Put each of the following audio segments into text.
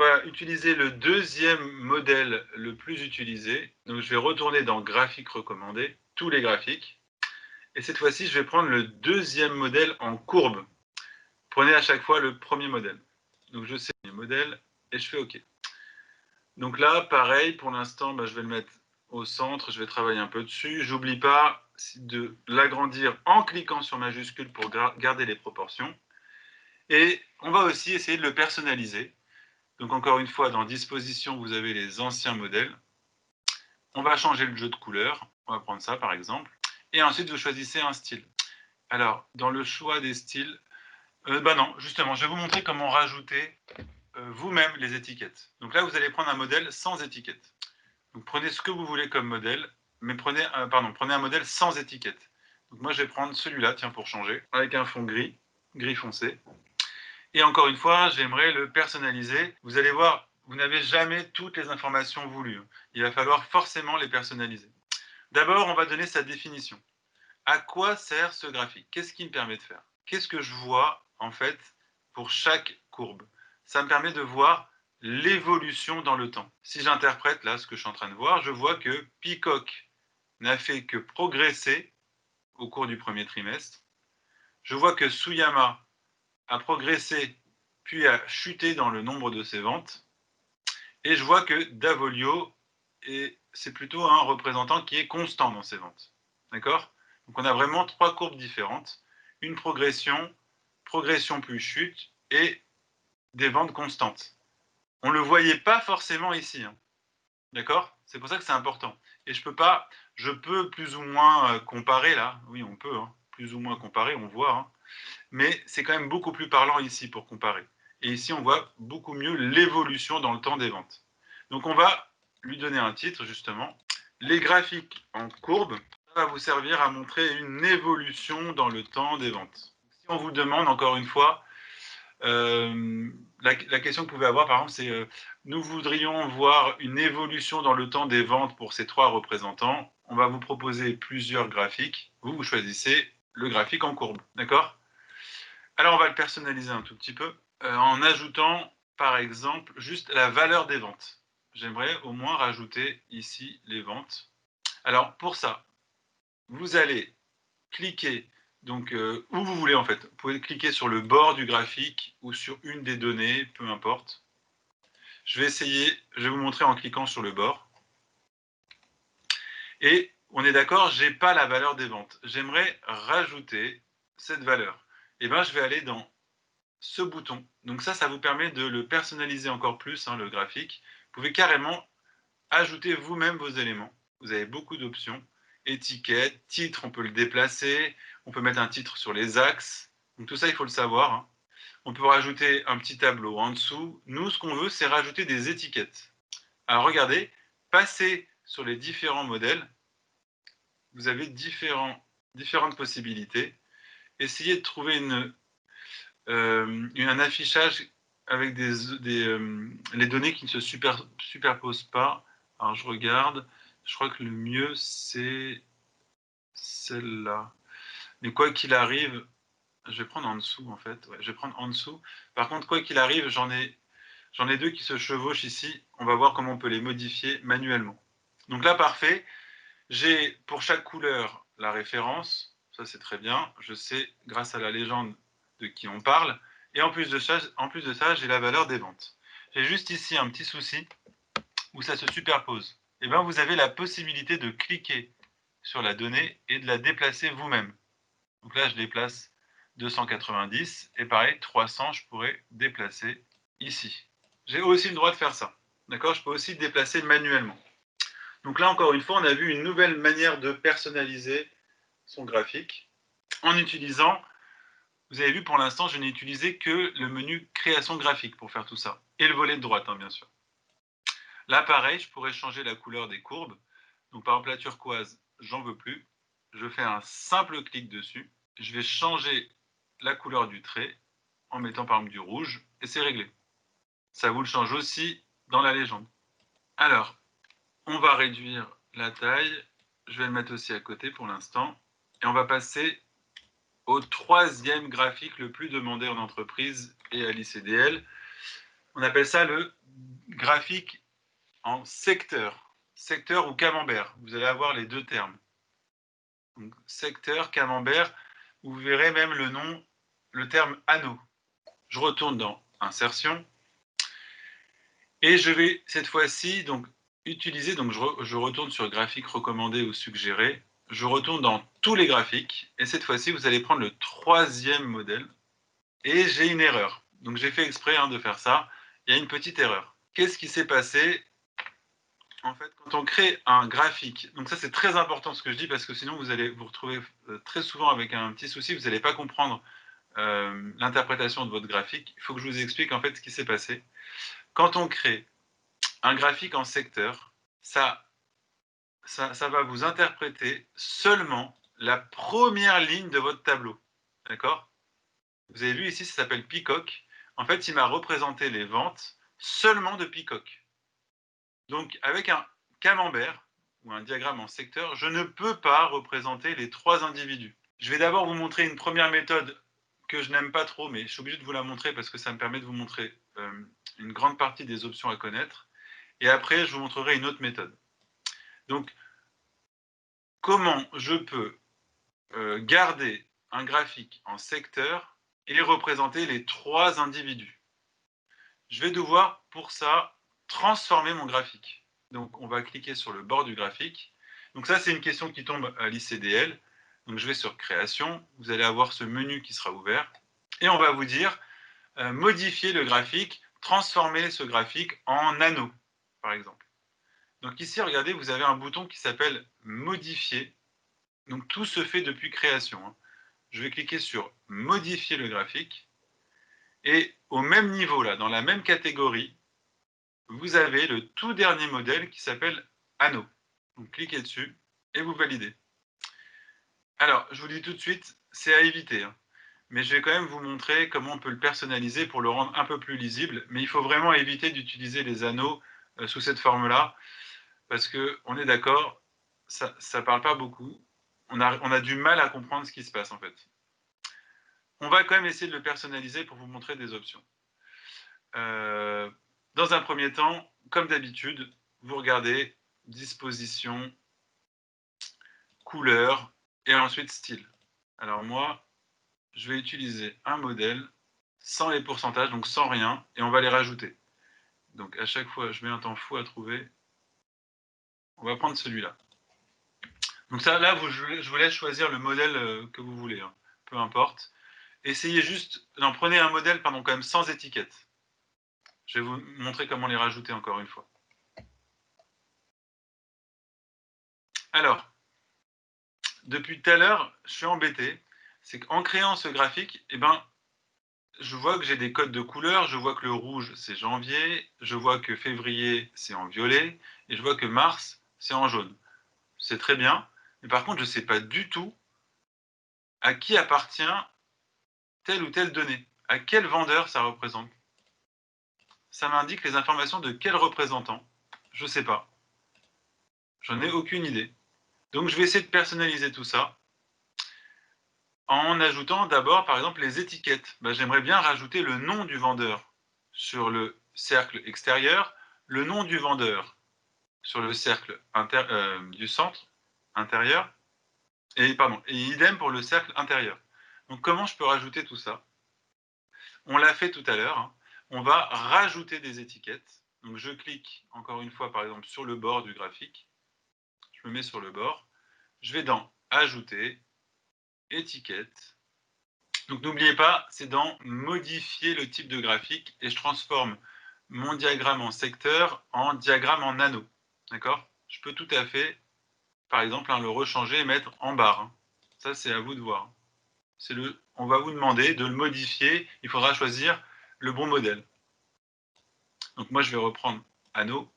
va utiliser le deuxième modèle le plus utilisé. Donc, je vais retourner dans graphiques recommandés, tous les graphiques. Et cette fois-ci, je vais prendre le deuxième modèle en courbe. Prenez à chaque fois le premier modèle. Donc, je sais le modèle et je fais OK. Donc là, pareil, pour l'instant, je vais le mettre au centre. Je vais travailler un peu dessus. Je n'oublie pas de l'agrandir en cliquant sur majuscule pour garder les proportions. Et on va aussi essayer de le personnaliser. Donc encore une fois, dans disposition, vous avez les anciens modèles. On va changer le jeu de couleurs. On va prendre ça par exemple. Et ensuite, vous choisissez un style. Alors, dans le choix des styles, non, justement, je vais vous montrer comment rajouter vous-même les étiquettes. Donc là, vous allez prendre un modèle sans étiquette. Donc prenez ce que vous voulez comme modèle, mais prenez un modèle sans étiquette. Donc moi, je vais prendre celui-là, tiens, pour changer, avec un fond gris, gris foncé. Et encore une fois, j'aimerais le personnaliser. Vous allez voir, vous n'avez jamais toutes les informations voulues. Il va falloir forcément les personnaliser. D'abord, on va donner sa définition. À quoi sert ce graphique? Qu'est-ce qu'il me permet de faire? Qu'est-ce que je vois, en fait, pour chaque courbe? Ça me permet de voir l'évolution dans le temps. Si j'interprète là ce que je suis en train de voir, je vois que Peacock n'a fait que progresser au cours du premier trimestre. Je vois que Suyama a progressé puis a chuté dans le nombre de ses ventes. Et je vois que Davolio, c'est plutôt un représentant qui est constant dans ses ventes. D'accord? Donc on a vraiment trois courbes différentes. Une progression, progression plus chute et des ventes constantes. On ne le voyait pas forcément ici. Hein. D'accord? C'est pour ça que c'est important. Et je peux plus ou moins comparer là. Oui, on peut, hein, plus ou moins comparer, on voit. Hein. Mais c'est quand même beaucoup plus parlant ici pour comparer. Et ici, on voit beaucoup mieux l'évolution dans le temps des ventes. Donc, on va lui donner un titre, justement. Les graphiques en courbe, ça va vous servir à montrer une évolution dans le temps des ventes. Si on vous demande, encore une fois, la question que vous pouvez avoir, par exemple, c'est nous voudrions voir une évolution dans le temps des ventes pour ces trois représentants. On va vous proposer plusieurs graphiques. Vous choisissez le graphique en courbe. D'accord? Alors, on va le personnaliser un tout petit peu en ajoutant, par exemple, juste la valeur des ventes. J'aimerais au moins rajouter ici les ventes. Alors, pour ça, vous allez cliquer donc où vous voulez en fait. Vous pouvez cliquer sur le bord du graphique ou sur une des données, peu importe. Je vais vous montrer en cliquant sur le bord. Et on est d'accord, je n'ai pas la valeur des ventes. J'aimerais rajouter cette valeur. Et bien, je vais aller dans ce bouton. Donc ça vous permet de le personnaliser encore plus, hein, le graphique. Vous pouvez carrément ajouter vous-même vos éléments. Vous avez beaucoup d'options. Étiquette, titre, on peut le déplacer. On peut mettre un titre sur les axes. Donc tout ça, il faut le savoir. Hein. On peut rajouter un petit tableau en dessous. Nous, ce qu'on veut, c'est rajouter des étiquettes. Alors regardez, passez sur les différents modèles. Vous avez différentes possibilités. Essayez de trouver un affichage avec les données qui ne se superposent pas. Alors je regarde, je crois que le mieux c'est celle-là. Mais quoi qu'il arrive, je vais prendre en dessous en fait. Ouais, je vais prendre en dessous. Par contre, quoi qu'il arrive, j'en ai deux qui se chevauchent ici. On va voir comment on peut les modifier manuellement. Donc là, parfait. J'ai pour chaque couleur la référence. Ça, c'est très bien. Je sais, grâce à la légende, de qui on parle. Et en plus de ça, j'ai la valeur des ventes. J'ai juste ici un petit souci où ça se superpose. Et bien, vous avez la possibilité de cliquer sur la donnée et de la déplacer vous-même. Donc là, je déplace 290 et pareil, 300, je pourrais déplacer ici. J'ai aussi le droit de faire ça. D'accord? Je peux aussi déplacer manuellement. Donc là, encore une fois, on a vu une nouvelle manière de personnaliser son graphique en utilisant, vous avez vu pour l'instant, je n'ai utilisé que le menu création graphique pour faire tout ça. Et le volet de droite, hein, bien sûr. Là, pareil, je pourrais changer la couleur des courbes. Donc par exemple, la turquoise, j'en veux plus. Je fais un simple clic dessus. Je vais changer la couleur du trait en mettant par exemple du rouge et c'est réglé. Ça vous le change aussi dans la légende. Alors, on va réduire la taille. Je vais le mettre aussi à côté pour l'instant. Et on va passer au troisième graphique le plus demandé en entreprise et à l'ICDL. On appelle ça le graphique en secteur, secteur ou camembert. Vous allez avoir les deux termes. Donc, secteur, camembert, vous verrez même le nom, le terme anneau. Je retourne dans insertion et je vais cette fois-ci donc utiliser, donc je retourne sur graphique recommandé ou suggéré, je retourne dans tous les graphiques et cette fois-ci vous allez prendre le troisième modèle et j'ai une erreur. Donc j'ai fait exprès de faire ça, il y a une petite erreur. Qu'est-ce qui s'est passé? En fait, quand on crée un graphique, donc ça c'est très important ce que je dis parce que sinon vous allez vous retrouver très souvent avec un petit souci, vous n'allez pas comprendre l'interprétation de votre graphique. Il faut que je vous explique en fait ce qui s'est passé. Quand on crée un graphique en secteur, ça va vous interpréter seulement la première ligne de votre tableau. D'accord? Vous avez vu ici, ça s'appelle Peacock. En fait, il m'a représenté les ventes seulement de Peacock. Donc, avec un camembert ou un diagramme en secteur, je ne peux pas représenter les trois individus. Je vais d'abord vous montrer une première méthode que je n'aime pas trop, mais je suis obligé de vous la montrer parce que ça me permet de vous montrer une grande partie des options à connaître. Et après, je vous montrerai une autre méthode. Donc, comment je peux garder un graphique en secteur et représenter les trois individus? Je vais devoir, pour ça, transformer mon graphique. Donc, on va cliquer sur le bord du graphique. Donc ça, c'est une question qui tombe à l'ICDL. Donc, je vais sur Création. Vous allez avoir ce menu qui sera ouvert. Et on va vous dire, modifier le graphique, transformer ce graphique en anneau, par exemple. Donc ici, regardez, vous avez un bouton qui s'appelle Modifier. Donc tout se fait depuis Création. Je vais cliquer sur Modifier le graphique. Et au même niveau, là, dans la même catégorie, vous avez le tout dernier modèle qui s'appelle Anneau. Donc cliquez dessus et vous validez. Alors, je vous dis tout de suite, c'est à éviter. Mais je vais quand même vous montrer comment on peut le personnaliser pour le rendre un peu plus lisible. Mais il faut vraiment éviter d'utiliser les anneaux sous cette forme-là, parce qu'on est d'accord, ça ne parle pas beaucoup. On a du mal à comprendre ce qui se passe en fait. On va quand même essayer de le personnaliser pour vous montrer des options. Dans un premier temps, comme d'habitude, vous regardez disposition, couleur et ensuite style. Alors moi, je vais utiliser un modèle sans les pourcentages, donc sans rien, et on va les rajouter. Donc à chaque fois, je mets un temps fou à trouver. On va prendre celui-là. Donc ça, là, je vous laisse choisir le modèle que vous voulez, peu importe. Essayez juste, non, prenez un modèle, pardon, quand même sans étiquette. Je vais vous montrer comment les rajouter encore une fois. Alors, depuis tout à l'heure, je suis embêté. C'est qu'en créant ce graphique, eh ben, je vois que j'ai des codes de couleurs. Je vois que le rouge, c'est janvier. Je vois que février, c'est en violet. Et je vois que mars, c'est en jaune. C'est très bien. Mais par contre, je ne sais pas du tout à qui appartient telle ou telle donnée. À quel vendeur ça représente. Ça m'indique les informations de quel représentant. Je ne sais pas. J'en ai aucune idée. Donc, je vais essayer de personnaliser tout ça en ajoutant d'abord, par exemple, les étiquettes. J'aimerais bien rajouter le nom du vendeur sur le cercle extérieur, le nom du vendeur sur le cercle du centre intérieur, et idem pour le cercle intérieur. Donc, comment je peux rajouter tout ça? On l'a fait tout à l'heure. On va rajouter des étiquettes. Donc, je clique encore une fois, par exemple, sur le bord du graphique. Je me mets sur le bord. Je vais dans Ajouter, Étiquette. Donc n'oubliez pas, c'est dans Modifier le type de graphique et je transforme mon diagramme en secteur en diagramme en anneau. D'accord? Je peux tout à fait, par exemple, le rechanger et mettre en barre. Ça, c'est à vous de voir. On va vous demander de le modifier. Il faudra choisir le bon modèle. Donc moi, je vais reprendre anneau.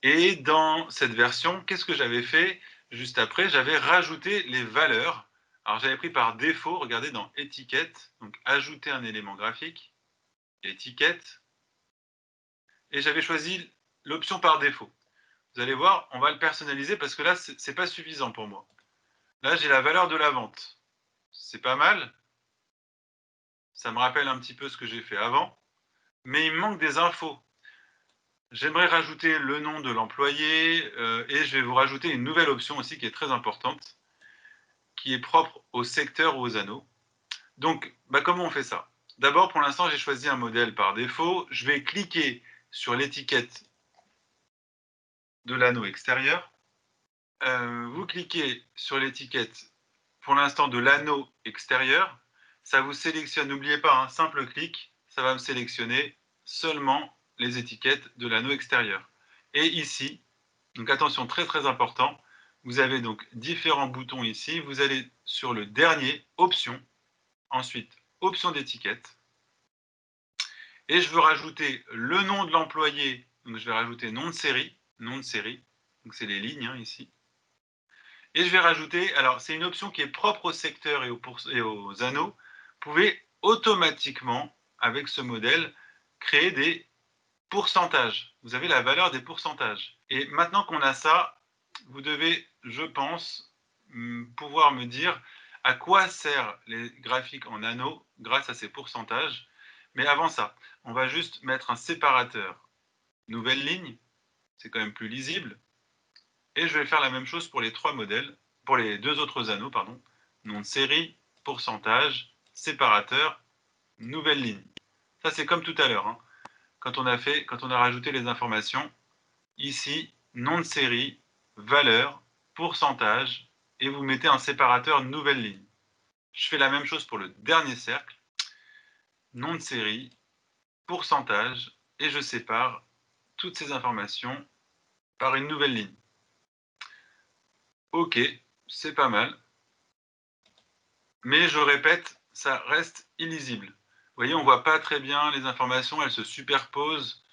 Et dans cette version, qu'est-ce que j'avais fait juste après? J'avais rajouté les valeurs. Alors j'avais pris par défaut, regardez dans étiquette, donc ajouter un élément graphique, étiquette, et j'avais choisi l'option par défaut. Vous allez voir, on va le personnaliser parce que là, ce n'est pas suffisant pour moi. Là, j'ai la valeur de la vente. C'est pas mal. Ça me rappelle un petit peu ce que j'ai fait avant. mais il me manque des infos. J'aimerais rajouter le nom de l'employé et je vais vous rajouter une nouvelle option aussi qui est très importante, qui est propre au secteur ou aux anneaux. Donc, comment on fait ça? D'abord, pour l'instant, j'ai choisi un modèle par défaut. Je vais cliquer sur l'étiquette de l'anneau extérieur. Vous cliquez sur l'étiquette, pour l'instant, de l'anneau extérieur. Ça vous sélectionne, n'oubliez pas, un simple clic, ça va me sélectionner seulement les étiquettes de l'anneau extérieur. Et ici, donc attention, très très important, vous avez donc différents boutons ici. Vous allez sur le dernier, option, ensuite option d'étiquette. Et je veux rajouter le nom de l'employé, donc je vais rajouter nom de série, donc c'est les lignes ici. Et je vais rajouter, alors c'est une option qui est propre au secteur et aux anneaux, vous pouvez automatiquement, avec ce modèle, créer des pourcentages. Vous avez la valeur des pourcentages. Et maintenant qu'on a ça, vous devez, je pense, pouvoir me dire à quoi servent les graphiques en anneaux grâce à ces pourcentages. Mais avant ça, on va juste mettre un séparateur nouvelle ligne, c'est quand même plus lisible. Et je vais faire la même chose pour les trois modèles, pour les deux autres anneaux, pardon. Nom de série, pourcentage, séparateur, nouvelle ligne. Ça, c'est comme tout à l'heure. Quand on a rajouté les informations, ici, nom de série, valeur, pourcentage, et vous mettez un séparateur nouvelle ligne. Je fais la même chose pour le dernier cercle, nom de série, pourcentage, et je sépare toutes ces informations par une nouvelle ligne. Ok, c'est pas mal. Mais je répète, ça reste illisible. Vous voyez, on ne voit pas très bien les informations, elles se superposent.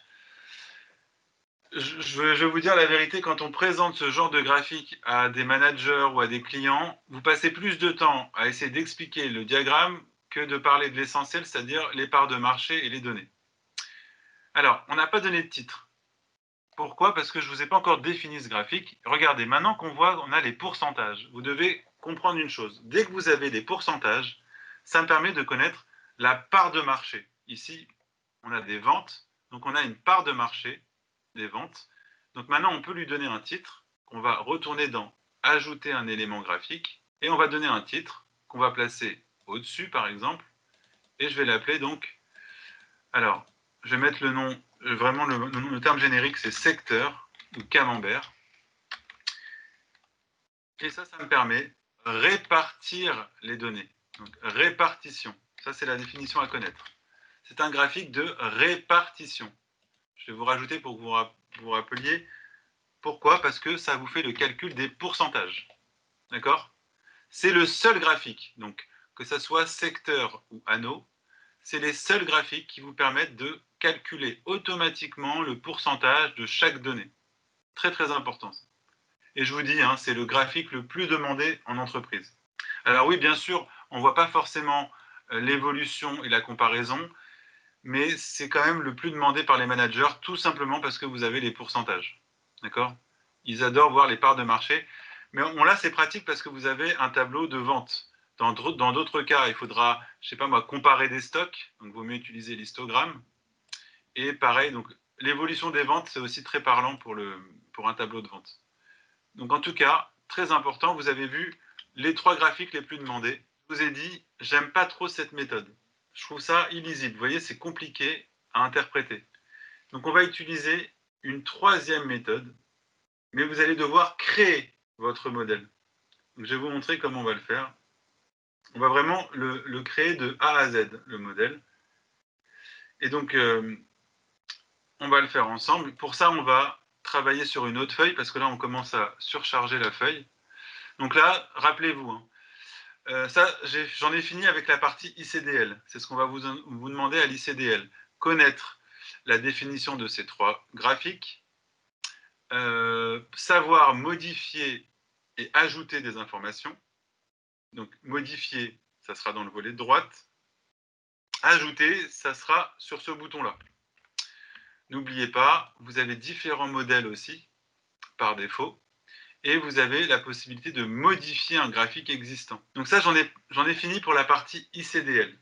Je vais vous dire la vérité, quand on présente ce genre de graphique à des managers ou à des clients, vous passez plus de temps à essayer d'expliquer le diagramme que de parler de l'essentiel, c'est-à-dire les parts de marché et les données. Alors, on n'a pas donné de titre. Pourquoi? Parce que je ne vous ai pas encore défini ce graphique. Regardez, maintenant qu'on voit, on a les pourcentages. Vous devez comprendre une chose. Dès que vous avez des pourcentages, ça me permet de connaître la part de marché. Ici, on a des ventes, donc on a une part de marché des ventes. Donc maintenant, on peut lui donner un titre qu'on va retourner dans Ajouter un élément graphique et on va donner un titre qu'on va placer au-dessus, par exemple, et je vais l'appeler donc. Alors, je vais mettre le nom, vraiment le terme générique, c'est secteur ou camembert. Et ça me permet de répartir les données. Donc, répartition, ça c'est la définition à connaître. C'est un graphique de répartition. Je vais vous rajouter pour que vous vous rappeliez. Pourquoi? Parce que ça vous fait le calcul des pourcentages. D'accord? C'est le seul graphique, donc que ce soit secteur ou anneau, c'est les seuls graphiques qui vous permettent de calculer automatiquement le pourcentage de chaque donnée. Très très important. Et je vous dis, c'est le graphique le plus demandé en entreprise. Alors oui, bien sûr, on ne voit pas forcément l'évolution et la comparaison, mais c'est quand même le plus demandé par les managers, tout simplement parce que vous avez les pourcentages. D'accord? Ils adorent voir les parts de marché. Mais là, c'est pratique parce que vous avez un tableau de vente. Dans d'autres cas, il faudra, je ne sais pas moi, comparer des stocks. Donc, il vaut mieux utiliser l'histogramme. Et pareil, donc l'évolution des ventes, c'est aussi très parlant pour un tableau de vente. Donc, en tout cas, très important, vous avez vu les trois graphiques les plus demandés. Je vous ai dit, j'aime pas trop cette méthode. Je trouve ça illisible. Vous voyez, c'est compliqué à interpréter. Donc, on va utiliser une troisième méthode, mais vous allez devoir créer votre modèle. Donc, je vais vous montrer comment on va le faire. On va vraiment le créer de A à Z, le modèle. Et donc, on va le faire ensemble. Pour ça, on va travailler sur une autre feuille, parce que là, on commence à surcharger la feuille. Donc là, rappelez-vous, j'en ai fini avec la partie ICDL. C'est ce qu'on va vous demander à l'ICDL. Connaître la définition de ces trois graphiques, savoir modifier et ajouter des informations. Donc, modifier, ça sera dans le volet de droite. Ajouter, ça sera sur ce bouton-là. N'oubliez pas, vous avez différents modèles aussi, par défaut, et vous avez la possibilité de modifier un graphique existant. Donc ça, j'en ai fini pour la partie ICDL.